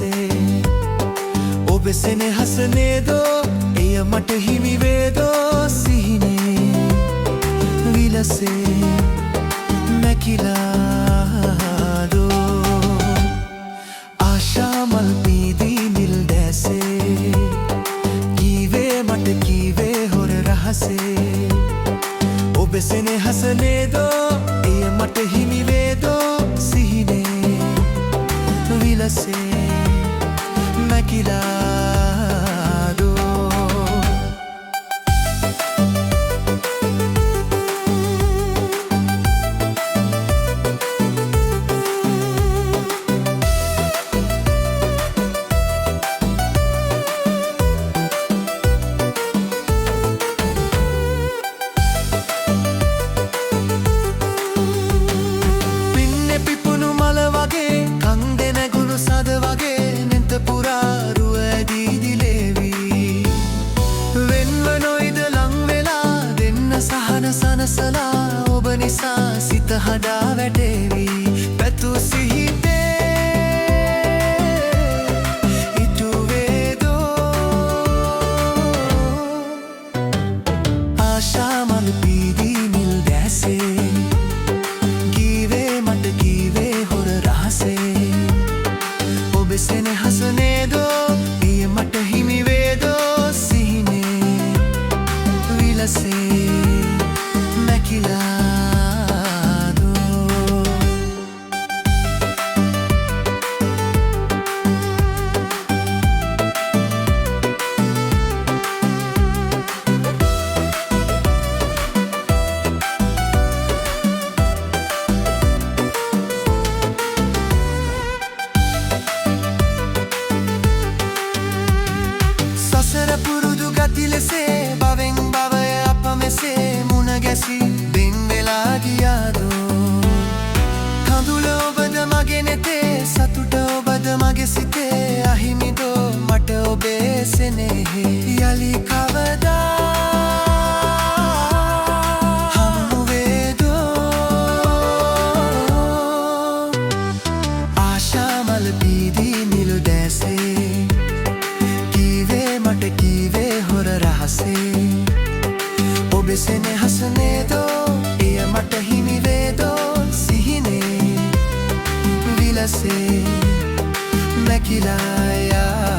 විලසේ ඔබ සෙනෙහස නේදෝ එය මට හිමි වේදෝ සිහිනේ විලසේ මැකිලාදෝ ආශාමල් පීදී නිල් දැසේ කීවේ මට කීවේ හොර රහසේ ඔබ සෙනෙහස නේදෝ එය මට හිමි වේදෝ සිහිනේ විලසේ මැකිලාදෝ සනසලා ඔබ නිසා සිත හදා වැටේවි පැතු සිහිතේ ඉටු වේදෝ ආශාමල් පීදී නිල් දැසේ කීවේ මට කීවේ හොර රහසේ ඔබ සෙනෙහස නේදෝ එය මට හිමි වේදෝ සිහිනේ විලසේ තිලසේ බවෙන් බවය අප මෙසේ මුණ ගැසි බින් වෙලා ගියාදෝ කඳුල ඔබද මගේ නෙතේ සතුට ඔබද මගේ සිතේ අහිමිදෝ මට ඔබේ සෙනෙහේ යලි කවදා හමු වේදෝ ආශාමල් පීදී නිල් දැසේ කීවේ මට කීවේ හොර රහසේ ඔබ සෙනෙහස නේදෝ එය මට හිමි වේදෝ සිහිනේ විලසේ මැකිලා යා